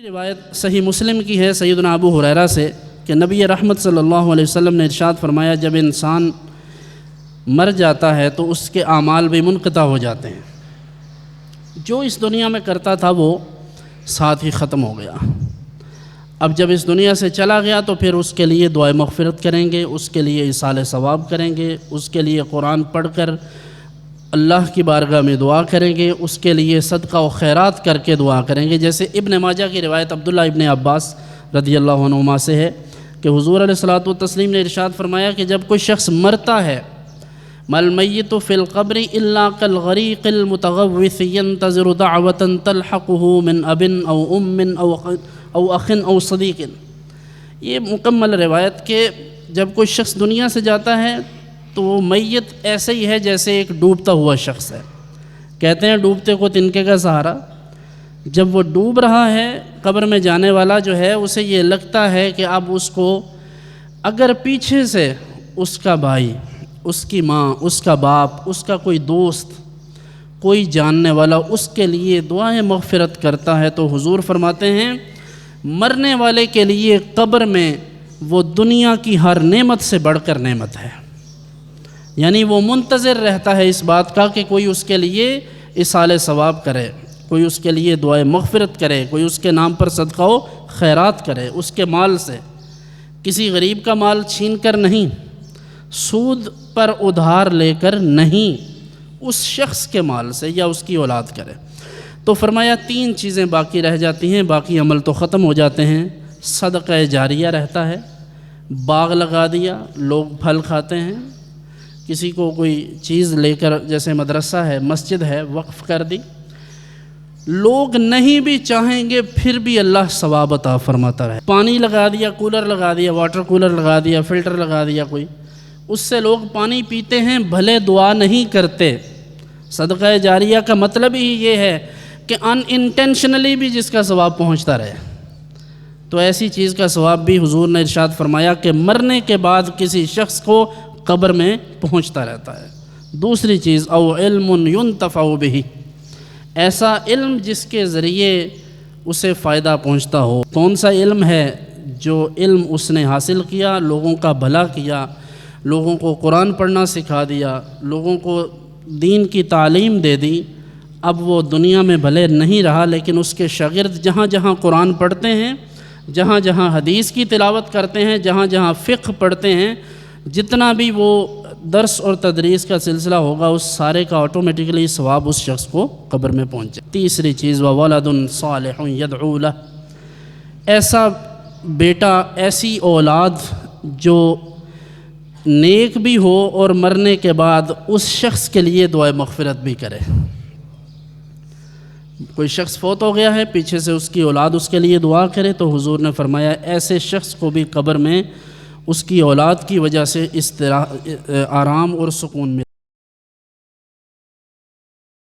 روایت صحیح مسلم کی ہے سیدنا ابو ہریرہ سے کہ نبی رحمت صلی اللہ علیہ وسلم نے ارشاد فرمایا، جب انسان مر جاتا ہے تو اس کے اعمال بھی منقطع ہو جاتے ہیں۔ جو اس دنیا میں کرتا تھا وہ ساتھ ہی ختم ہو گیا۔ اب جب اس دنیا سے چلا گیا تو پھر اس کے لیے دعائے مغفرت کریں گے، اس کے لیے ایصال ثواب کریں گے، اس کے لیے قرآن پڑھ کر اللہ کی بارگاہ میں دعا کریں گے، اس کے لیے صدقہ و خیرات کر کے دعا کریں گے۔ جیسے ابن ماجہ کی روایت عبداللہ ابن عباس رضی اللہ عنہما سے ہے کہ حضور علیہ الصلوۃ والتسلیم نے ارشاد فرمایا کہ جب کوئی شخص مرتا ہے، مَل میت فی القبر الا کالغریق المتغوث ينتظر دعوة تلحقه من اب او ام او اخ او صدیق۔ یہ مکمل روایت کہ جب کوئی شخص دنیا سے جاتا ہے تو وہ میت ایسے ہی ہے جیسے ایک ڈوبتا ہوا شخص ہے۔ کہتے ہیں ڈوبتے کو تنکے کا سہارا۔ جب وہ ڈوب رہا ہے، قبر میں جانے والا جو ہے اسے یہ لگتا ہے کہ اب اس کو اگر پیچھے سے اس کا بھائی، اس کی ماں، اس کا باپ، اس کا کوئی دوست، کوئی جاننے والا اس کے لیے دعائیں مغفرت کرتا ہے تو حضور فرماتے ہیں مرنے والے کے لیے قبر میں وہ دنیا کی ہر نعمت سے بڑھ کر نعمت ہے۔ یعنی وہ منتظر رہتا ہے اس بات کا کہ کوئی اس کے لیے ایصال ثواب کرے، کوئی اس کے لیے دعائے مغفرت کرے، کوئی اس کے نام پر صدقہ و خیرات کرے، اس کے مال سے، کسی غریب کا مال چھین کر نہیں، سود پر ادھار لے کر نہیں، اس شخص کے مال سے یا اس کی اولاد کرے۔ تو فرمایا تین چیزیں باقی رہ جاتی ہیں، باقی عمل تو ختم ہو جاتے ہیں۔ صدقہ جاریہ رہتا ہے، باغ لگا دیا، لوگ پھل کھاتے ہیں، کسی کو کوئی چیز لے کر، جیسے مدرسہ ہے، مسجد ہے، وقف کر دی، لوگ نہیں بھی چاہیں گے پھر بھی اللہ ثواب عطا فرماتا ہے۔ پانی لگا دیا، کولر لگا دیا، واٹر کولر لگا دیا، فلٹر لگا دیا کوئی، اس سے لوگ پانی پیتے ہیں، بھلے دعا نہیں کرتے۔ صدقہ جاریہ کا مطلب ہی یہ ہے کہ ان انٹینشنلی بھی جس کا ثواب پہنچتا رہے۔ تو ایسی چیز کا ثواب بھی حضور نے ارشاد فرمایا کہ مرنے کے بعد کسی شخص کو قبر میں پہنچتا رہتا ہے۔ دوسری چیز او علم ينتفع به، ایسا علم جس کے ذریعے اسے فائدہ پہنچتا ہو۔ کون سا علم ہے؟ جو علم اس نے حاصل کیا، لوگوں کا بھلا کیا، لوگوں کو قرآن پڑھنا سکھا دیا، لوگوں کو دین کی تعلیم دے دی۔ اب وہ دنیا میں بھلے نہیں رہا لیکن اس کے شاگرد جہاں جہاں قرآن پڑھتے ہیں، جہاں جہاں حدیث کی تلاوت کرتے ہیں، جہاں جہاں فقہ پڑھتے ہیں، جتنا بھی وہ درس اور تدریس کا سلسلہ ہوگا اس سارے کا آٹومیٹکلی ثواب اس شخص کو قبر میں پہنچے۔ تیسری چیز وَوَلَدٌ صَالِحٌ يَدْعُو لَهُ، ایسا بیٹا، ایسی اولاد جو نیک بھی ہو اور مرنے کے بعد اس شخص کے لیے دعائے مغفرت بھی کرے۔ کوئی شخص فوت ہو گیا ہے، پیچھے سے اس کی اولاد اس کے لیے دعا کرے تو حضور نے فرمایا ایسے شخص کو بھی قبر میں اس کی اولاد کی وجہ سے آرام اور سکون ملے۔